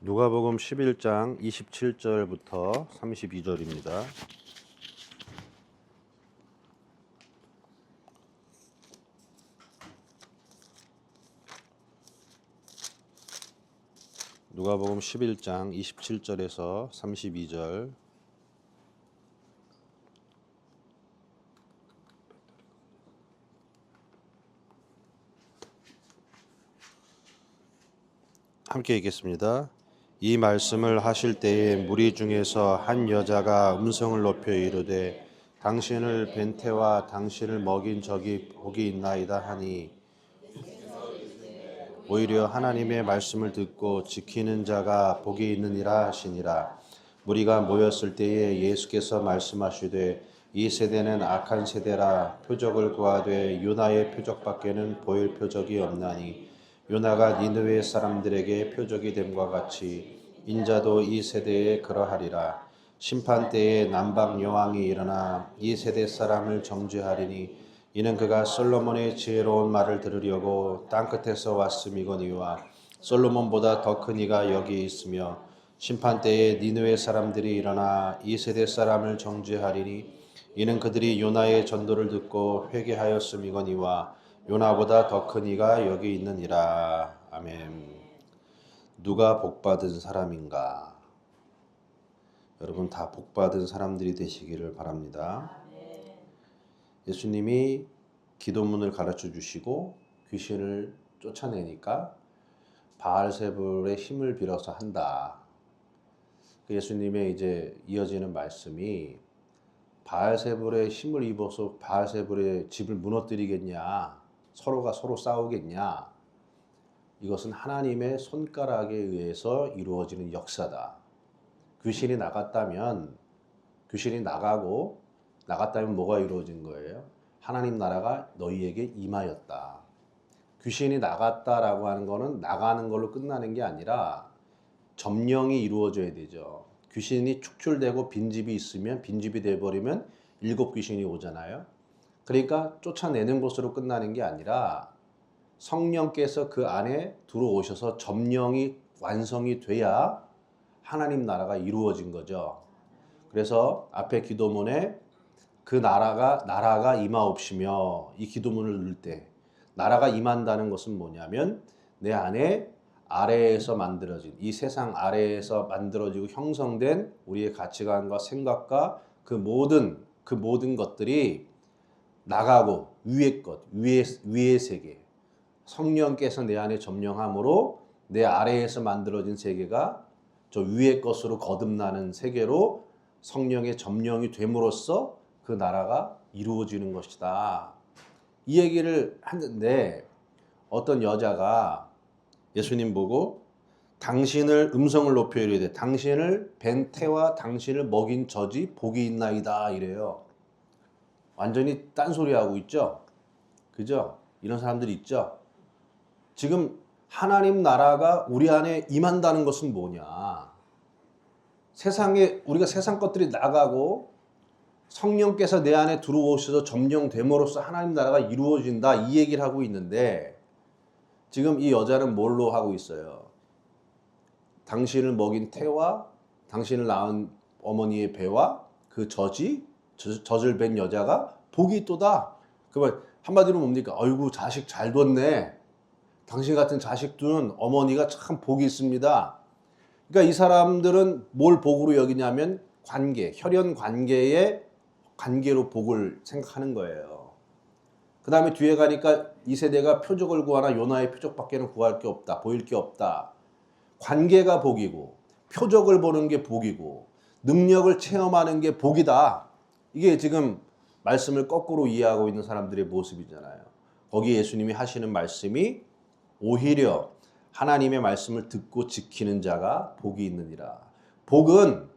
누가복음 11장 27절부터 32절입니다. 누가복음 11장 27절에서 32절. 함께 읽겠습니다. 이 말씀을 하실 때에 무리 중에서 한 여자가 음성을 높여 이르되 당신을 뵌 태와 당신을 먹인 적이 복이 있나이다 하니, 오히려 하나님의 말씀을 듣고 지키는 자가 복이 있느니라 하시니라. 무리가 모였을 때에 예수께서 말씀하시되 이 세대는 악한 세대라. 표적을 구하되 요나의 표적밖에는 보일 표적이 없나니 요나가 니느웨 사람들에게 표적이 됨과 같이 인자도 이 세대에 그러하리라. 심판 때에 남방 여왕이 일어나 이 세대 사람을 정죄하리니 이는 그가 솔로몬의 지혜로운 말을 들으려고 땅끝에서 왔음이거니와 솔로몬보다 더 큰 이가 여기 있으며 심판 때에 니느웨 사람들이 일어나 이 세대 사람을 정죄하리니 이는 그들이 요나의 전도를 듣고 회개하였음이거니와 요나보다 더 큰 이가 여기 있느니라. 아멘. 누가 복받은 사람인가? 여러분 다 복받은 사람들이 되시기를 바랍니다. 예수님이 기도문을 가르쳐 주시고 귀신을 쫓아내니까 바알세불의 힘을 빌어서 한다. 예수님의 이제 이어지는 말씀이 바알세불의 힘을 입어서 바알세불의 집을 무너뜨리겠냐, 서로가 서로 싸우겠냐, 이것은 하나님의 손가락에 의해서 이루어지는 역사다. 귀신이 나갔다면 뭐가 이루어진 거예요? 하나님 나라가 너희에게 임하였다. 귀신이 나갔다라고 하는 거는 나가는 걸로 끝나는 게 아니라 점령이 이루어져야 되죠. 귀신이 축출되고 빈집이 있으면 빈집이 돼버리면 7 귀신이 오잖아요. 그러니까 쫓아내는 것으로 끝나는 게 아니라 성령께서 그 안에 들어오셔서 점령이 완성이 돼야 하나님 나라가 이루어진 거죠. 그래서 앞에 기도문에 그 나라가 임하옵시며, 이 기도문을 넣을 때 나라가 임한다는 것은 뭐냐면 내 안에 아래에서 만들어진, 이 세상 아래에서 만들어지고 형성된 우리의 가치관과 생각과 그 모든 것들이 나가고 위의 세계, 성령께서 내 안에 점령함으로 내 아래에서 만들어진 세계가 저 위의 것으로 거듭나는 세계로 성령의 점령이 됨으로써 그 나라가 이루어지는 것이다. 이 얘기를 하는데 어떤 여자가 예수님 보고 당신을 음성을 높여 이르되 당신을 뵌 태와 당신을 먹인 젖이 복이 있나이다 이래요. 완전히 딴소리하고 있죠. 그죠? 이런 사람들이 있죠. 지금 하나님 나라가 우리 안에 임한다는 것은 뭐냐? 우리가 세상 것들이 나가고 성령께서 내 안에 들어오셔서 점령됨으로써 하나님 나라가 이루어진다, 이 얘기를 하고 있는데 지금 이 여자는 뭘로 하고 있어요? 당신을 먹인 태와 당신을 낳은 어머니의 배와 그 젖을 뵌 여자가 복이 있도다. 그러면 한마디로 뭡니까? 아이고 자식 잘 뒀네. 당신 같은 자식들은 어머니가 참 복이 있습니다. 그러니까 이 사람들은 뭘 복으로 여기냐면 혈연 관계로 복을 생각하는 거예요. 그 다음에 뒤에 가니까 이 세대가 표적을 구하나 요나의 표적밖에는 구할 게 없다, 보일 게 없다. 관계가 복이고 표적을 보는 게 복이고 능력을 체험하는 게 복이다. 이게 지금 말씀을 거꾸로 이해하고 있는 사람들의 모습이잖아요. 거기에 예수님이 하시는 말씀이 오히려 하나님의 말씀을 듣고 지키는 자가 복이 있느니라. 복은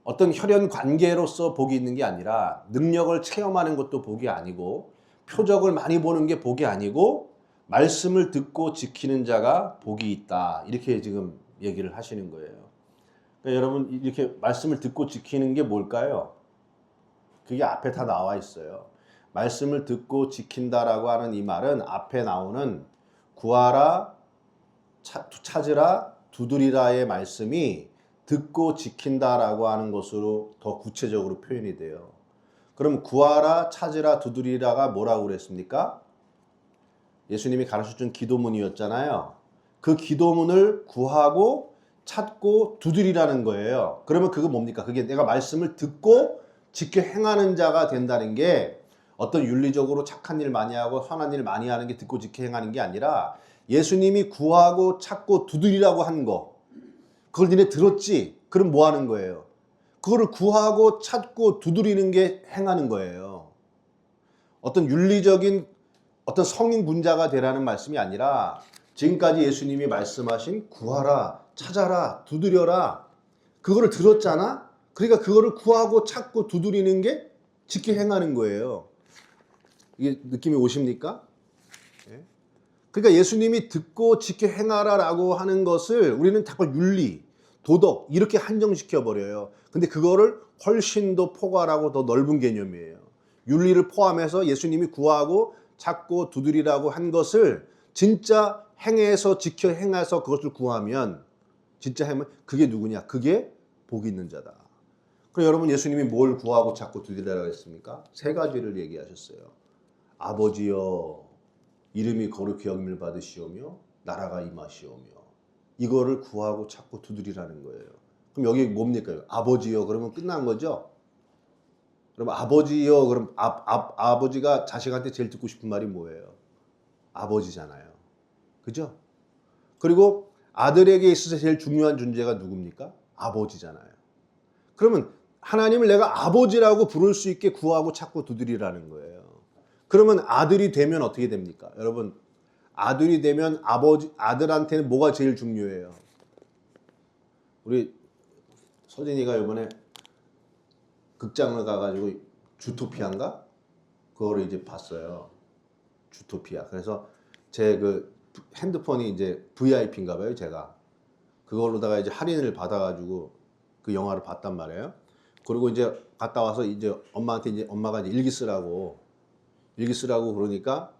어떤 혈연 관계로서 복이 있는 게 아니라 능력을 체험하는 것도 복이 아니고 표적을 많이 보는 게 복이 아니고 말씀을 듣고 지키는 자가 복이 있다. 이렇게 지금 얘기를 하시는 거예요. 그러니까 여러분 이렇게 말씀을 듣고 지키는 게 뭘까요? 그게 앞에 다 나와 있어요. 말씀을 듣고 지킨다라고 하는 이 말은 앞에 나오는 구하라, 찾으라, 두드리라의 말씀이 듣고 지킨다라고 하는 것으로 더 구체적으로 표현이 돼요. 그럼 구하라, 찾으라, 두드리라가 뭐라고 그랬습니까? 예수님이 가르쳐준 기도문이었잖아요. 그 기도문을 구하고 찾고 두드리라는 거예요. 그러면 그거 뭡니까? 그게 내가 말씀을 듣고 지켜 행하는 자가 된다는 게 어떤 윤리적으로 착한 일 많이 하고 선한 일 많이 하는 게 듣고 지켜 행하는 게 아니라 예수님이 구하고 찾고 두드리라고 한 거, 그걸 니네 들었지? 그럼 뭐 하는 거예요? 그거를 구하고 찾고 두드리는 게 행하는 거예요. 어떤 윤리적인 어떤 성인 군자가 되라는 말씀이 아니라 지금까지 예수님이 말씀하신 구하라, 찾아라, 두드려라, 그거를 들었잖아? 그러니까 그거를 구하고 찾고 두드리는 게 지켜 행하는 거예요. 이게 느낌이 오십니까? 그러니까 예수님이 듣고 지켜 행하라라고 하는 것을 우리는 자꾸 윤리, 도덕 이렇게 한정시켜 버려요. 근데 그거를 훨씬 더 포괄하고 더 넓은 개념이에요. 윤리를 포함해서 예수님이 구하고 찾고 두드리라고 한 것을 진짜 행해서 지켜 행해서 그것을 구하면 진짜 하면 그게 누구냐? 그게 복 있는 자다. 그럼 여러분 예수님이 뭘 구하고 찾고 두드리라고 했습니까? 세 가지를 얘기하셨어요. 아버지여 이름이 거룩히 여김을 받으시오며 나라가 임하시오며 이거를 구하고 찾고 두드리라는 거예요. 그럼 여기 뭡니까? 아버지여 그러면 끝난 거죠? 그럼 아버지여 그럼 아버지가 자식한테 제일 듣고 싶은 말이 뭐예요? 아버지잖아요. 그죠? 그리고 아들에게 있어서 제일 중요한 존재가 누굽니까? 아버지잖아요. 그러면 하나님을 내가 아버지라고 부를 수 있게 구하고 찾고 두드리라는 거예요. 그러면 아들이 되면 어떻게 됩니까? 여러분 아들이 되면 아들한테는 뭐가 제일 중요해요? 우리 서진이가 이번에 극장을 가가지고 주토피아인가? 그거를 이제 봤어요. 주토피아. 그래서 제 그 핸드폰이 이제 VIP인가 봐요, 제가. 그걸로다가 이제 할인을 받아가지고 그 영화를 봤단 말이에요. 그리고 이제 갔다 와서 이제 엄마한테 이제 엄마가 이제 일기 쓰라고 그러니까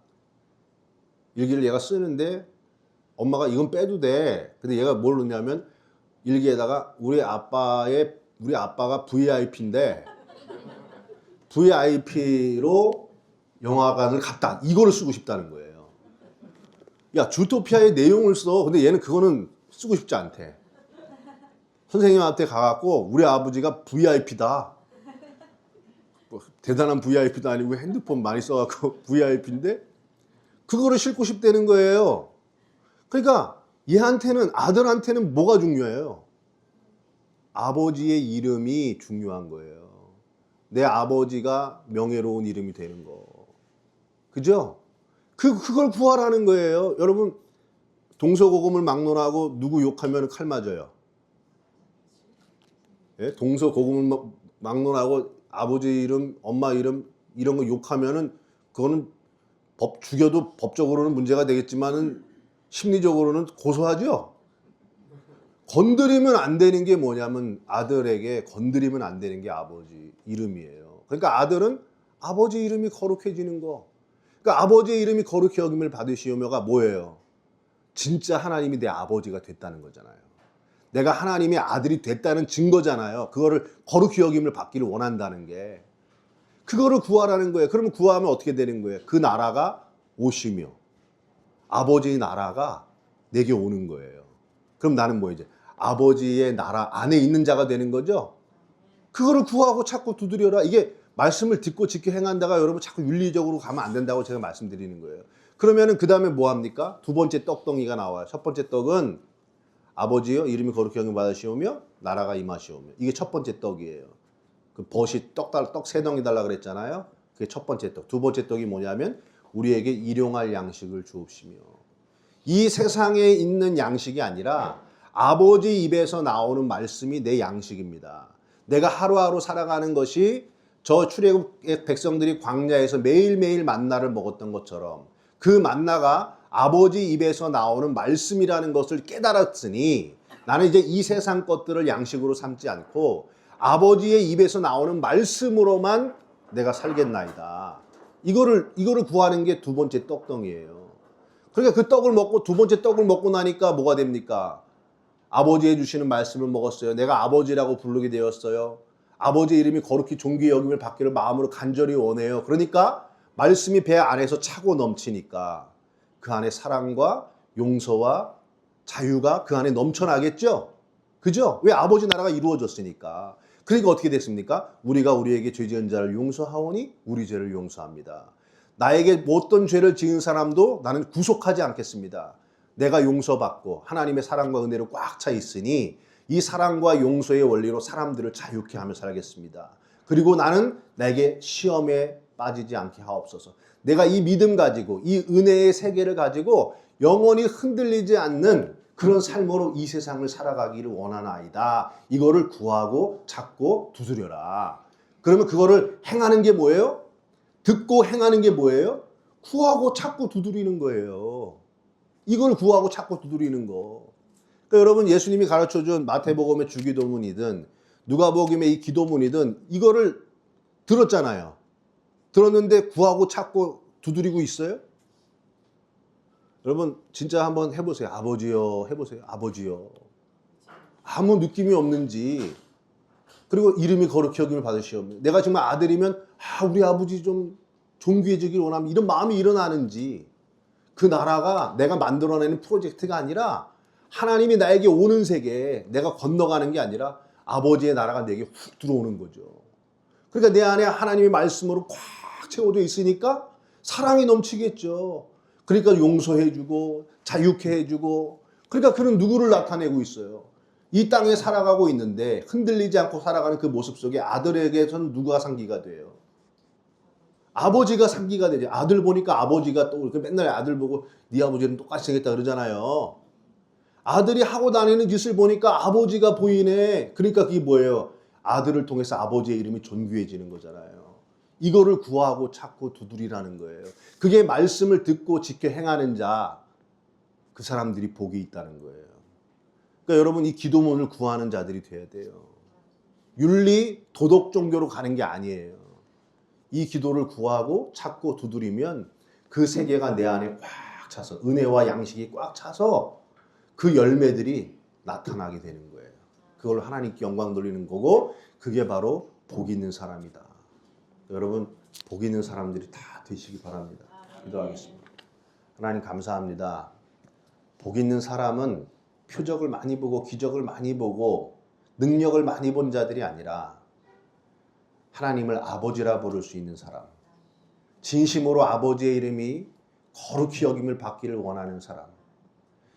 일기를 얘가 쓰는데 엄마가 이건 빼도 돼. 근데 얘가 뭘 넣냐면 일기에다가 우리 아빠가 VIP인데 VIP로 영화관을 갔다. 이거를 쓰고 싶다는 거예요. 야, 주토피아의 내용을 써. 근데 얘는 그거는 쓰고 싶지 않대. 선생님한테 가갖고 우리 아버지가 VIP다. 뭐 대단한 VIP도 아니고 핸드폰 많이 써갖고 VIP인데 그거를 싣고 싶다는 거예요. 그러니까 얘한테는 아들한테는 뭐가 중요해요? 아버지의 이름이 중요한 거예요. 내 아버지가 명예로운 이름이 되는 거. 그죠? 그걸 구하라는 거예요. 여러분 동서고금을 막론하고 누구 욕하면 칼 맞아요. 예? 동서고금을 막론하고 아버지 이름, 엄마 이름 이런 거 욕하면은 그거는 죽여도 법적으로는 문제가 되겠지만은 심리적으로는 고소하죠. 건드리면 안 되는 게 뭐냐면 아들에게 건드리면 안 되는 게 아버지 이름이에요. 그러니까 아들은 아버지 이름이 거룩해지는 거. 그러니까 아버지의 이름이 거룩히 여김을 받으시오며가 뭐예요? 진짜 하나님이 내 아버지가 됐다는 거잖아요. 내가 하나님의 아들이 됐다는 증거잖아요. 그거를 거룩히 여김을 받기를 원한다는 게. 그거를 구하라는 거예요. 그러면 구하면 어떻게 되는 거예요? 그 나라가 오시며 아버지의 나라가 내게 오는 거예요. 그럼 나는 뭐 이제 아버지의 나라 안에 있는 자가 되는 거죠. 그거를 구하고 찾고 두드려라. 이게 말씀을 듣고 지켜 행한다가 여러분 자꾸 윤리적으로 가면 안 된다고 제가 말씀드리는 거예요. 그러면은 그 다음에 뭐 합니까? 두 번째 떡덩이가 나와요. 첫 번째 떡은 아버지여 이름이 거룩히 여김 받으시오며 나라가 임하시오며. 이게 첫 번째 떡이에요. 그 벗이 떡 세 덩이 달라 그랬잖아요. 그게 첫 번째 떡. 두 번째 떡이 뭐냐면 우리에게 일용할 양식을 주옵시며. 이 세상에 있는 양식이 아니라 아버지 입에서 나오는 말씀이 내 양식입니다. 내가 하루하루 살아가는 것이 저 출애굽의 백성들이 광야에서 매일매일 만나를 먹었던 것처럼 그 만나가 아버지 입에서 나오는 말씀이라는 것을 깨달았으니 나는 이제 이 세상 것들을 양식으로 삼지 않고 아버지의 입에서 나오는 말씀으로만 내가 살겠나이다. 이거를 구하는 게 두 번째 떡덩이에요. 그러니까 그 떡을 먹고 두 번째 떡을 먹고 나니까 뭐가 됩니까? 아버지 해주시는 말씀을 먹었어요. 내가 아버지라고 부르게 되었어요. 아버지 이름이 거룩히 존귀 여김을 받기를 마음으로 간절히 원해요. 그러니까 말씀이 배 안에서 차고 넘치니까 그 안에 사랑과 용서와 자유가 그 안에 넘쳐나겠죠? 그죠? 왜? 아버지 나라가 이루어졌으니까. 그러니까 어떻게 됐습니까? 우리가 우리에게 죄 지은 자를 용서하오니 우리 죄를 용서합니다. 나에게 어떤 죄를 지은 사람도 나는 구속하지 않겠습니다. 내가 용서받고 하나님의 사랑과 은혜로 꽉 차 있으니 이 사랑과 용서의 원리로 사람들을 자유케 하며 살겠습니다. 그리고 나는 내게 시험에 빠지지 않게 하옵소서. 내가 이 믿음 가지고 이 은혜의 세계를 가지고 영원히 흔들리지 않는 그런 삶으로 이 세상을 살아가기를 원하나이다. 이거를 구하고 찾고 두드려라. 그러면 그거를 행하는 게 뭐예요? 듣고 행하는 게 뭐예요? 구하고 찾고 두드리는 거예요. 이걸 구하고 찾고 두드리는 거. 그러니까 여러분 예수님이 가르쳐준 마태복음의 주기도문이든 누가복음의 이 기도문이든 이거를 들었잖아요. 들었는데 구하고 찾고 두드리고 있어요? 여러분 진짜 한번 해보세요. 아버지요 해보세요. 아버지요. 아무 느낌이 없는지 그리고 이름이 거룩히 여김을 받으시옵니다. 내가 정말 아들이면 우리 아버지 좀 존귀해지길 원하면 이런 마음이 일어나는지 그 나라가 내가 만들어내는 프로젝트가 아니라 하나님이 나에게 오는 세계에 내가 건너가는 게 아니라 아버지의 나라가 내게 훅 들어오는 거죠. 그러니까 내 안에 하나님의 말씀으로 꽉 채워져 있으니까 사랑이 넘치겠죠. 그러니까 용서해주고 자유케 해주고 그러니까 그는 누구를 나타내고 있어요. 이 땅에 살아가고 있는데 흔들리지 않고 살아가는 그 모습 속에 아들에게선 누가 상기가 돼요? 아버지가 상기가 되죠. 아들 보니까 아버지가 또 맨날 아들 보고 네 아버지는 똑같이 생겼다 그러잖아요. 아들이 하고 다니는 짓을 보니까 아버지가 보이네. 그러니까 그게 뭐예요? 아들을 통해서 아버지의 이름이 존귀해지는 거잖아요. 이거를 구하고 찾고 두드리라는 거예요. 그게 말씀을 듣고 지켜 행하는 자, 그 사람들이 복이 있다는 거예요. 그러니까 여러분 이 기도문을 구하는 자들이 돼야 돼요. 윤리, 도덕 종교로 가는 게 아니에요. 이 기도를 구하고 찾고 두드리면 그 세계가 내 안에 꽉 차서 은혜와 양식이 꽉 차서 그 열매들이 나타나게 되는 거예요. 그걸 하나님께 영광 돌리는 거고 그게 바로 복 있는 사람이다. 여러분 복 있는 사람들이 다 되시기 바랍니다. 기도하겠습니다. 하나님 감사합니다. 복 있는 사람은 표적을 많이 보고 기적을 많이 보고 능력을 많이 본 자들이 아니라 하나님을 아버지라 부를 수 있는 사람, 진심으로 아버지의 이름이 거룩히 여김을 받기를 원하는 사람,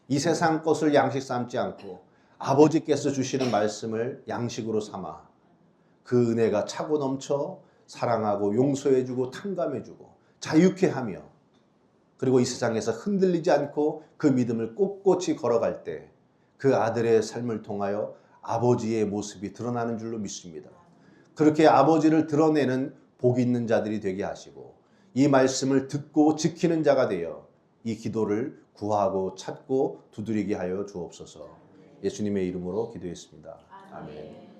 이 세상 것을 양식 삼지 않고 아버지께서 주시는 말씀을 양식으로 삼아 그 은혜가 차고 넘쳐 사랑하고 용서해주고 탕감해주고 자유케 하며 그리고 이 세상에서 흔들리지 않고 그 믿음을 꼿꼿이 걸어갈 때 그 아들의 삶을 통하여 아버지의 모습이 드러나는 줄로 믿습니다. 그렇게 아버지를 드러내는 복 있는 자들이 되게 하시고 이 말씀을 듣고 지키는 자가 되어 이 기도를 구하고 찾고 두드리게 하여 주옵소서. 예수님의 이름으로 기도했습니다. 아멘.